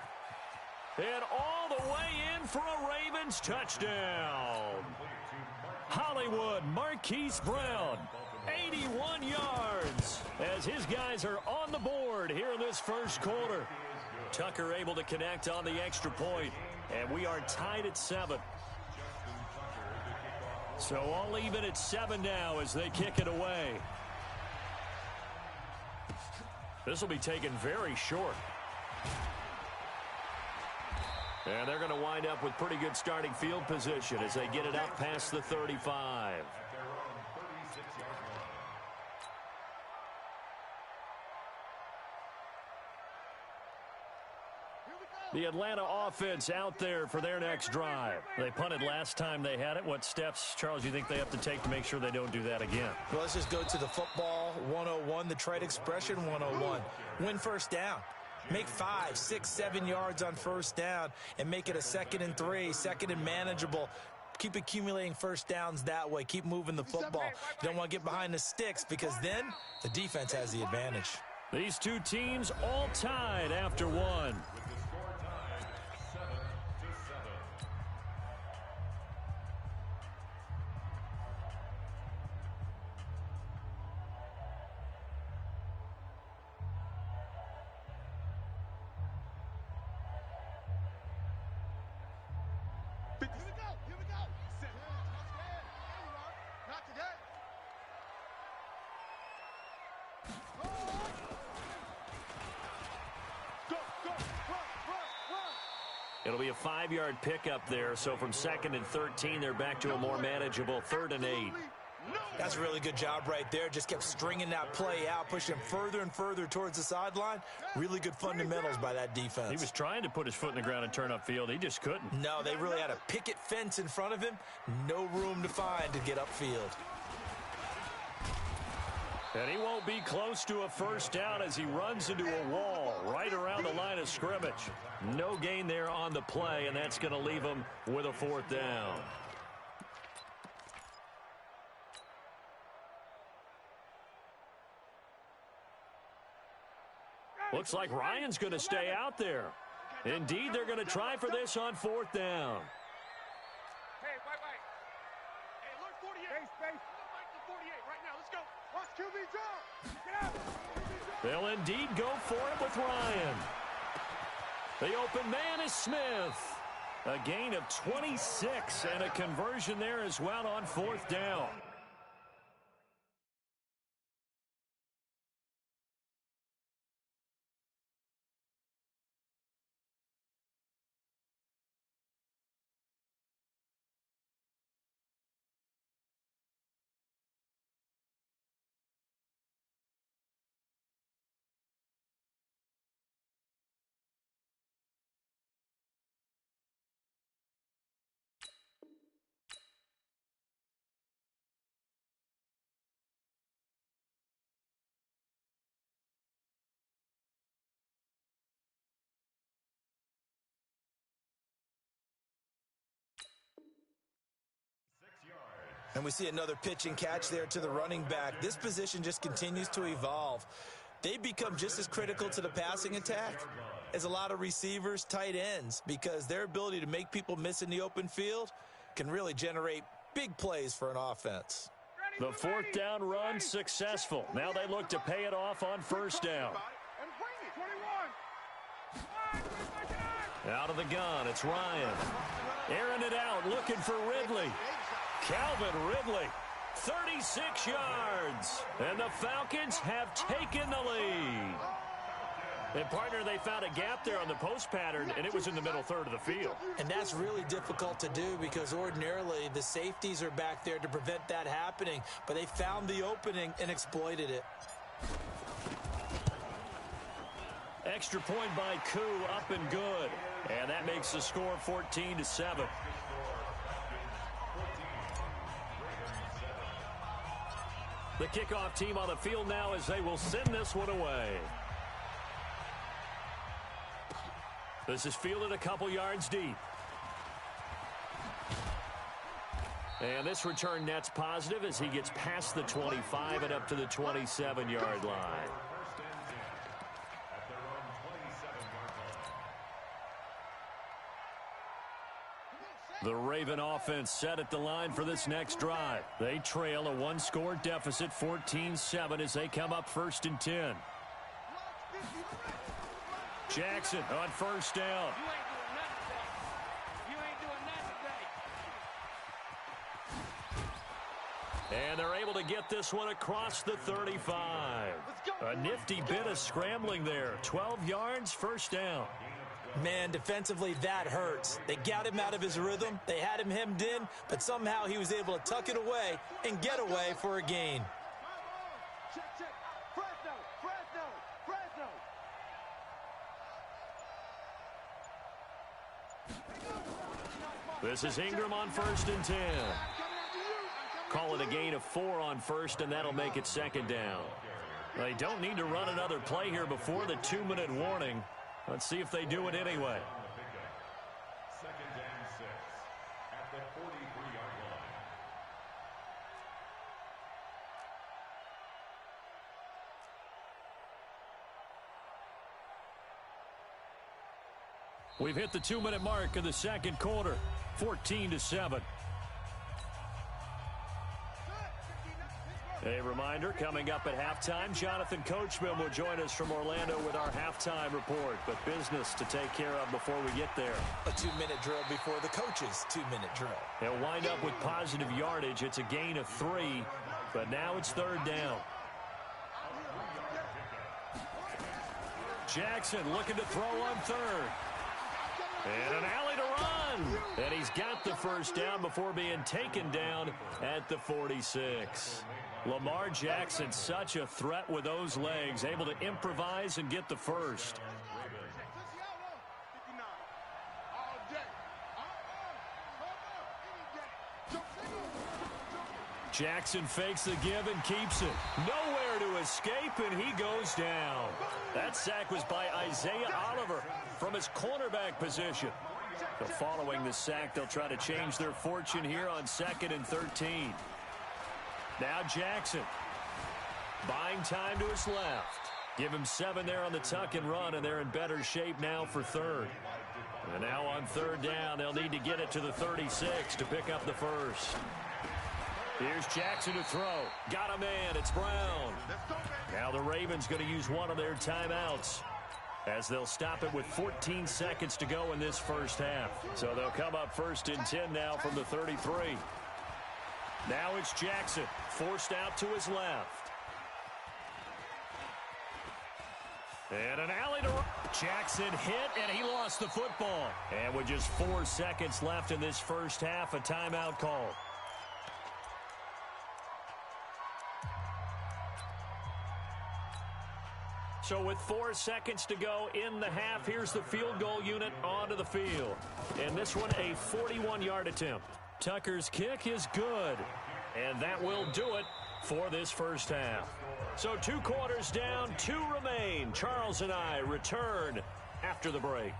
And all the way in for a Ravens touchdown. Hollywood, Marquise Brown, 81 yards as his guys are on the board here in this first quarter. Tucker able to connect on the extra point, and we are tied at 7. So all even at 7 now as they kick it away. This will be taken very short. And they're going to wind up with pretty good starting field position as they get it up past the 35. The Atlanta offense out there for their next drive. They punted last time they had it. What steps, Charles, do you think they have to take to make sure they don't do that again? Well, let's just go to the football 101, the trade expression 101. Win first down. Make 5, 6, 7 yards on first down and make it a 2nd and 3, 2nd and manageable. Keep accumulating first downs that way. Keep moving the football. You don't want to get behind the sticks because then the defense has the advantage. These two teams all tied after one. It'll be a 5-yard pickup there, so from 2nd and 13, they're back to a more manageable 3rd and 8. That's a really good job right there. Just kept stringing that play out, pushing him further and further towards the sideline. Really good fundamentals by that defense. He was trying to put his foot in the ground and turn upfield. He just couldn't. No, they really had a picket fence in front of him. No room to find to get upfield. And he won't be close to a first down as he runs into a wall right around the line of scrimmage. No gain there on the play, and that's going to leave him with a 4th down. Looks like Ryan's going to stay out there. Indeed, they're going to try for this on 4th down. Hey, wait. Hey, look, 48. Space. Look like the 48 right now. Let's go. Watch QB drop. Get out. They'll indeed go for it with Ryan. The open man is Smith. A gain of 26 and a conversion there as well on 4th down. And we see another pitch and catch there to the running back. This position just continues to evolve. They become just as critical to the passing attack as a lot of receivers, tight ends, because their ability to make people miss in the open field can really generate big plays for an offense. The 4th down run successful. Now they look to pay it off on 1st down. Out of the gun, it's Ryan. Airing it out, looking for Ridley. Calvin Ridley, 36 yards. And the Falcons have taken the lead. And, partner, they found a gap there on the post pattern, and it was in the middle third of the field. And that's really difficult to do because ordinarily the safeties are back there to prevent that happening. But they found the opening and exploited it. Extra point by Koo, up and good. And that makes the score 14-7. The kickoff team on the field now as they will send this one away. This is fielded a couple yards deep. And this return net's positive as he gets past the 25 and up to the 27-yard line. The Raven offense set at the line for this next drive. They trail a one-score deficit, 14-7, as they come up 1st and 10. Jackson on 1st down. And they're able to get this one across the 35. A nifty bit of scrambling there. 12 yards, 1st down. Man, defensively, that hurts. They got him out of his rhythm. They had him hemmed in, but somehow he was able to tuck it away and get away for a gain. This is Ingram on 1st and 10. Call it a gain of 4 on 1st, and that'll make it 2nd down. They don't need to run another play here before the 2-minute warning. Let's see if they do it anyway. 2nd and 6 at the 43-yard line. We've hit the 2-minute mark in the 2nd quarter, 14-7. A reminder, coming up at halftime, Jonathan Coachman will join us from Orlando with our halftime report. But business to take care of before we get there. A 2-minute drill before the coach's 2-minute drill. They'll wind up with positive yardage. It's a gain of 3, but now it's 3rd down. Jackson looking to throw on 3rd. And an alley to run. And he's got the 1st down before being taken down at the 46. Lamar Jackson, such a threat with those legs, able to improvise and get the 1st. Jackson fakes the give and keeps it. Nowhere to escape, and he goes down. That sack was by Isaiah Oliver from his cornerback position. So following the sack, they'll try to change their fortune here on 2nd and 13. Now Jackson, buying time to his left. Give him 7 there on the tuck and run, and they're in better shape now for 3rd. And now on 3rd down, they'll need to get it to the 36 to pick up the 1st. Here's Jackson to throw. Got a man. It's Brown. Now the Ravens going to use one of their timeouts as they'll stop it with 14 seconds to go in this 1st half. So they'll come up 1st and 10 now from the 33. Now it's Jackson, forced out to his left. And an alley to Jackson hit, and he lost the football. And with just 4 seconds left in this 1st half, a timeout call. So with 4 seconds to go in the half, here's the field goal unit onto the field. And this one, a 41-yard attempt. Tucker's kick is good. And that will do it for this 1st half. So 2 quarters down, 2 remain. Charles and I return after the break.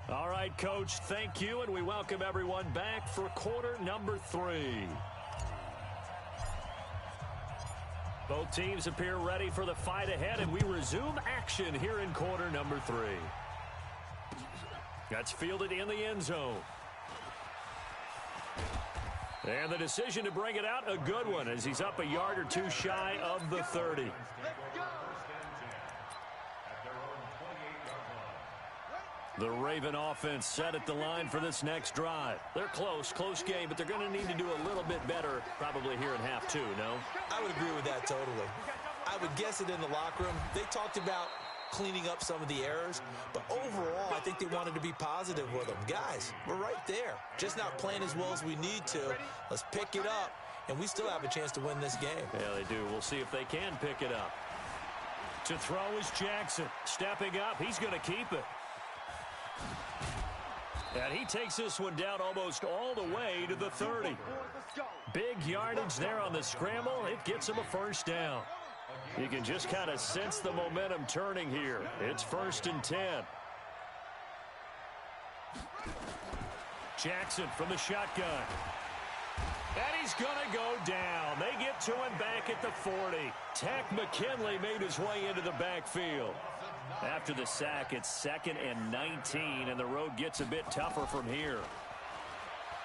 All right, Coach, thank you, and we welcome everyone back for quarter number 3. Both teams appear ready for the fight ahead, and we resume action here in quarter number 3. That's fielded in the end zone. And the decision to bring it out, a good one, as he's up a yard or 2 shy of the 30. The Raven offense set at the line for this next drive. They're close game, but they're going to need to do a little bit better probably here in half 2, no? I would agree with that totally. I would guess it in the locker room. They talked about cleaning up some of the errors, but overall, I think they wanted to be positive with them. Guys, we're right there. Just not playing as well as we need to. Let's pick it up, and we still have a chance to win this game. Yeah, they do. We'll see if they can pick it up. To throw is Jackson. Stepping up, he's going to keep it. And he takes this one down almost all the way to the 30. Big yardage there on the scramble. It gets him a 1st down. You can just kind of sense the momentum turning here. It's 1st and 10. Jackson from the shotgun. And he's going to go down. They get to him back at the 40. Tack McKinley made his way into the backfield. After the sack, it's 2nd and 19, and the road gets a bit tougher from here.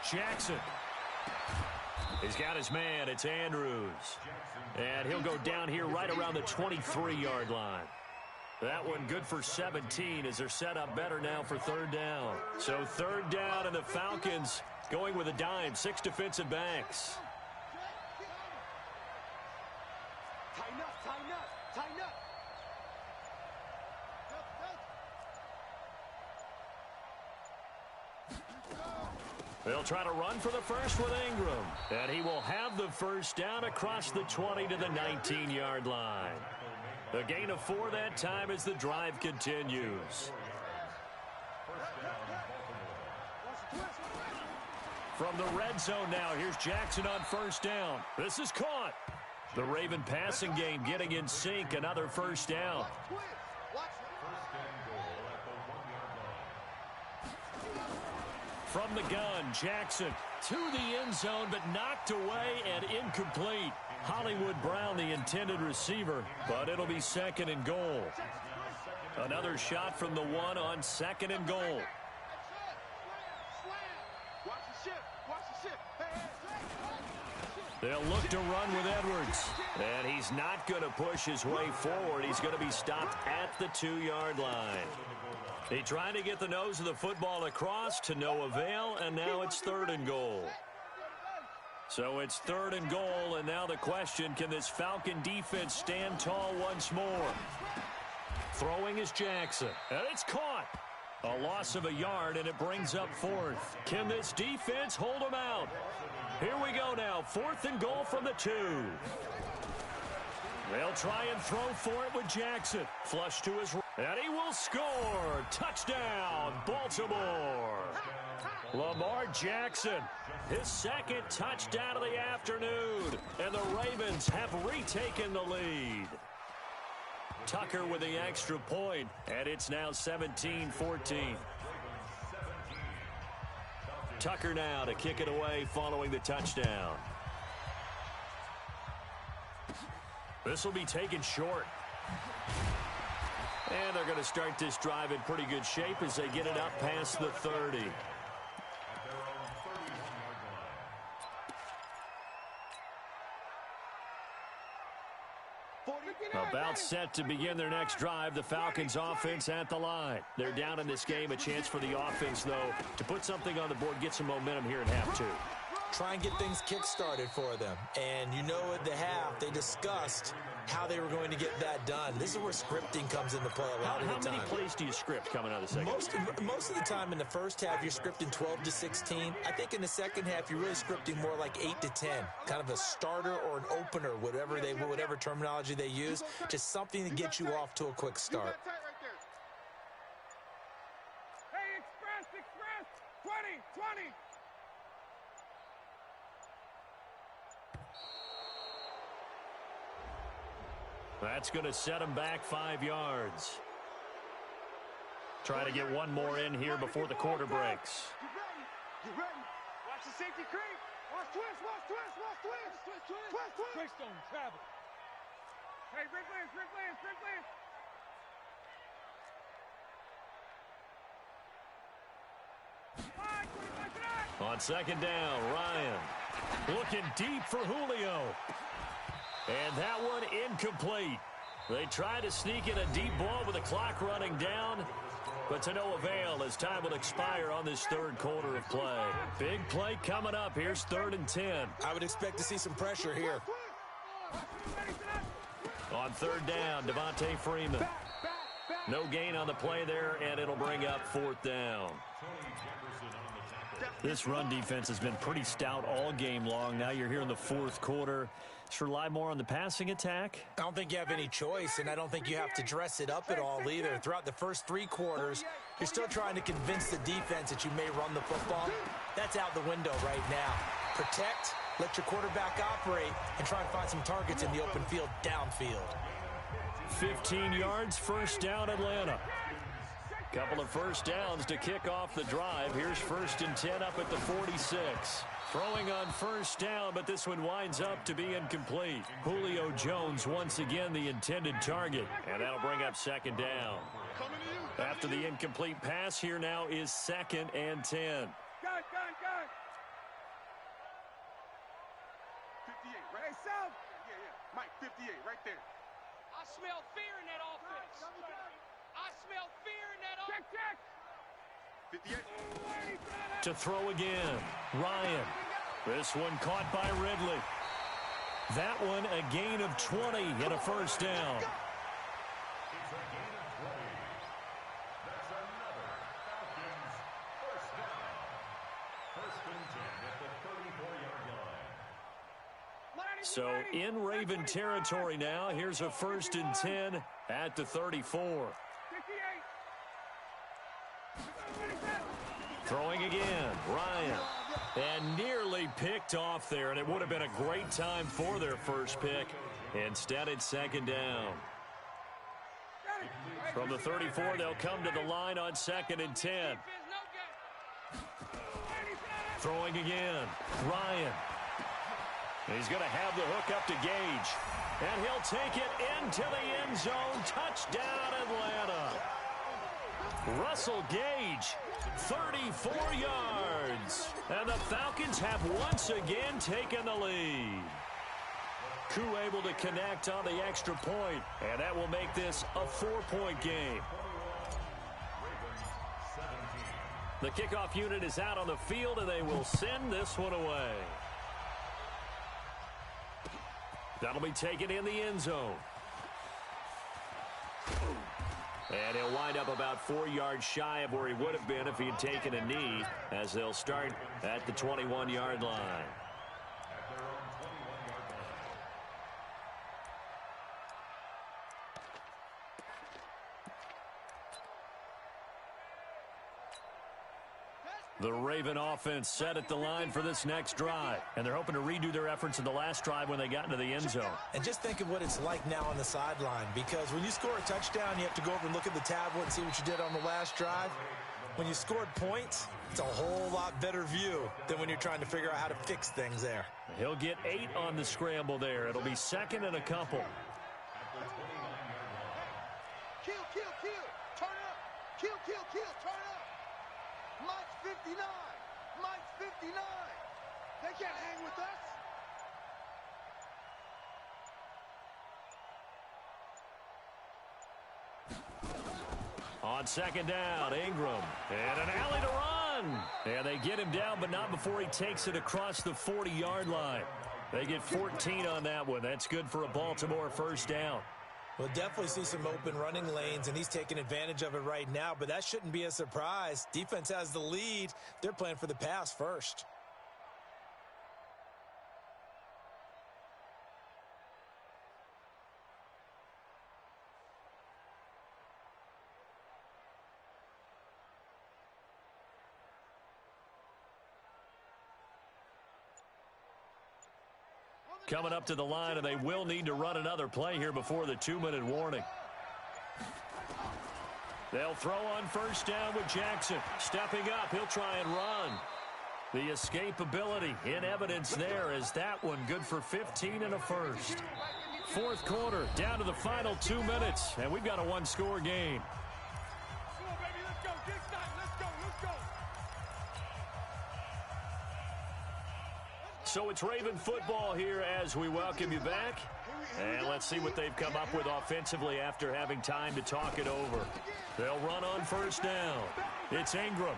Jackson. He's got his man. It's Andrews. And he'll go down here right around the 23-yard line. That one good for 17 as they're set up better now for 3rd down. So 3rd down, and the Falcons going with a dime. 6 defensive backs. Tighten up, tighten up, tighten up. They'll try to run for the first with Ingram. And he will have the first down across the 20 to the 19-yard line. A gain of 4 that time as the drive continues. From the red zone now, here's Jackson on 1st down. This is caught. The Raven passing game getting in sync. Another 1st down. From the gun, Jackson to the end zone, but knocked away and incomplete. Hollywood Brown, the intended receiver, but it'll be 2nd and goal. Another shot from the 1 on 2nd and goal. They'll look to run with Edwards. And he's not going to push his way forward. He's going to be stopped at the 2-yard line. He tried to get the nose of the football across to no avail, and now it's 3rd and goal. So it's 3rd and goal, and now the question, can this Falcon defense stand tall once more? Throwing is Jackson, and it's caught. A loss of a yard, and it brings up 4th. Can this defense hold them out? Here we go now, 4th and goal from the 2. They'll try and throw for it with Jackson. Flush to his right, and he will score. Touchdown, Baltimore. Lamar Jackson, his 2nd touchdown of the afternoon, and the Ravens have retaken the lead. Tucker with the extra point, and it's now 17-14. Tucker now to kick it away following the touchdown. This will be taken short. And they're going to start this drive in pretty good shape as they get it up past the 30. About set to begin their next drive. The Falcons offense at the line. They're down in this game. A chance for the offense, though, to put something on the board, get some momentum here at half 2. Try and get things kick-started for them. And you know at the half, they discussed how they were going to get that done. This is where scripting comes into play a lot of the time. How many plays do you script coming out of the second half? Most of the time in the first half, you're scripting 12 to 16. I think in the second half, you're really scripting more like 8 to 10. Kind of a starter or an opener, whatever terminology they use. Just something to get you off to a quick start. Hey, express, 20. That's going to set him back 5 yards. Try to get one more in here before the quarter breaks. Get ready. Watch the safety creep. Watch twist. Twist on travel. Hey, Rick Lance. On 2nd down, Ryan looking deep for Julio. And that one incomplete. They try to sneak in a deep ball with the clock running down, but to no avail as time will expire on this 3rd quarter of play. Big play coming up. Here's 3rd and 10. I would expect to see some pressure here. On 3rd down, Devontae Freeman. No gain on the play there, and it'll bring up 4th down. This run defense has been pretty stout all game long. Now you're here in the 4th quarter. Just rely more on the passing attack. I don't think you have any choice, and I don't think you have to dress it up at all either. Throughout the first 3 quarters, you're still trying to convince the defense that you may run the football. That's out the window right now. Protect, let your quarterback operate, and try and find some targets in the open field downfield. 15 yards, 1st down, Atlanta. Couple of first downs to kick off the drive. Here's 1st and 10 up at the 46. Throwing on first down, but this one winds up to be incomplete. Julio Jones once again the intended target, and that'll bring up 2nd down. After the incomplete pass, here now is 2nd and 10. Gun. 58, right? South. Yeah. Mike, 58, right there. I smell fear in that offense. I smell fear in that offense. Check. 58. To throw again, Ryan. This one caught by Ridley. That one a gain of 20 and a first down. It's a gain of 20. That's another Falcons first down. 1st and 10 at the 34-yard line. So in Raven territory now. Here's a 1st and 10 at the 34. 58. Throwing again, Ryan. And nearly picked off there, and it would have been a great time for their first pick. Instead, it's 2nd down. From the 34, they'll come to the line on 2nd and 10. Throwing again, Ryan. He's going to have the hook up to Gage. And he'll take it into the end zone. Touchdown, Atlanta. Russell Gage, 34 yards. And the Falcons have once again taken the lead. Koo able to connect on the extra point, and that will make this a 4-point game. The kickoff unit is out on the field, and they will send this one away. That'll be taken in the end zone. And he'll wind up about 4 yards shy of where he would have been if he had taken a knee, as they'll start at the 21-yard line. The Raven offense set at the line for this next drive, and they're hoping to redo their efforts in the last drive when they got into the end zone. And just think of what it's like now on the sideline, because when you score a touchdown, you have to go over and look at the tablet and see what you did on the last drive. When you scored points, it's a whole lot better view than when you're trying to figure out how to fix things there. He'll get 8 on the scramble there. It'll be 2nd and a couple. Kill. Turn up. Kill. Turn up. Mike's 59. Mike's 59. They can't hang with us. On 2nd down, Ingram. And an alley to run. And they get him down, but not before he takes it across the 40-yard line. They get 14 on that one. That's good for a Baltimore first down. We'll definitely see some open running lanes, and he's taking advantage of it right now, but that shouldn't be a surprise. Defense has the lead. They're playing for the pass first. Coming up to the line, and they will need to run another play here before the 2-minute warning. They'll throw on first down with Jackson. Stepping up, he'll try and run. The escapability in evidence there, as that one good for 15 and a first. 4th quarter, down to the final 2 minutes, and we've got a 1-score game. Come on, baby, let's go. Get started. Let's go. So it's Raven football here as we welcome you back. And let's see what they've come up with offensively after having time to talk it over. They'll run on first down. It's Ingram.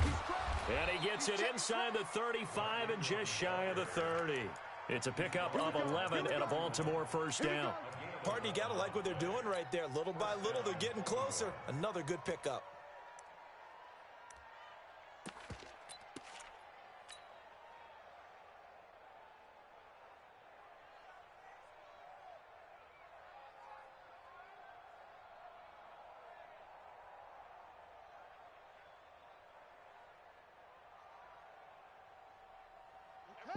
And he gets it inside the 35 and just shy of the 30. It's a pickup of 11 and a Baltimore first down. Partner, you got to like what they're doing right there. Little by little, they're getting closer. Another good pickup.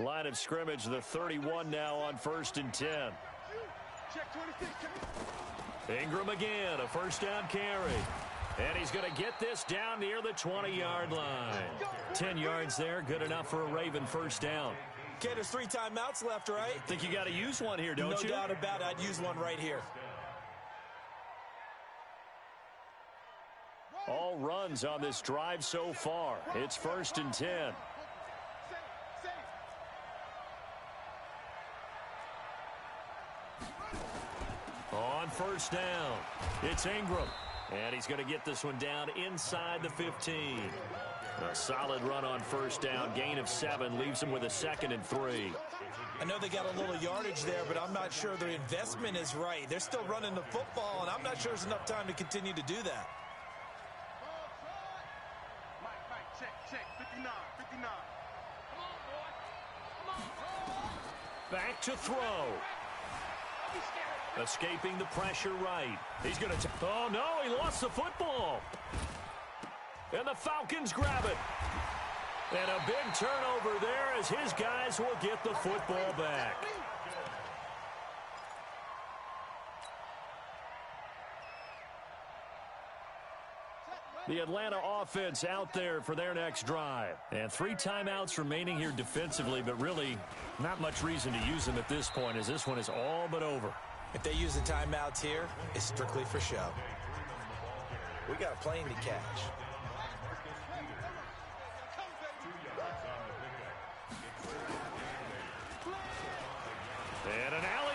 Line of scrimmage, the 31 now on 1st and 10. Check 26. Ingram again, a first down carry. And he's going to get this down near the 20-yard line. 10 yards there, good enough for a Raven first down. Okay, there's 3 timeouts left, right? Think you got to use one here, don't you? No doubt about it. I'd use one right here. All runs on this drive so far. It's 1st and 10. On first down, it's Ingram. And he's going to get this one down inside the 15. A solid run on first down. Gain of 7 leaves him with a 2nd and 3. I know they got a little yardage there, but I'm not sure their investment is right. They're still running the football, and I'm not sure there's enough time to continue to do that. Mike, check. 59. Come on, boy. Come on. Back to throw. Don't be scared. Escaping the pressure right. He's going to... Oh, no, he lost the football. And the Falcons grab it. And a big turnover there as his guys will get the football back. The Atlanta offense out there for their next drive. And 3 timeouts remaining here defensively, but really not much reason to use them at this point as this one is all but over. If they use the timeouts here, it's strictly for show. We got a plane to catch. And an alley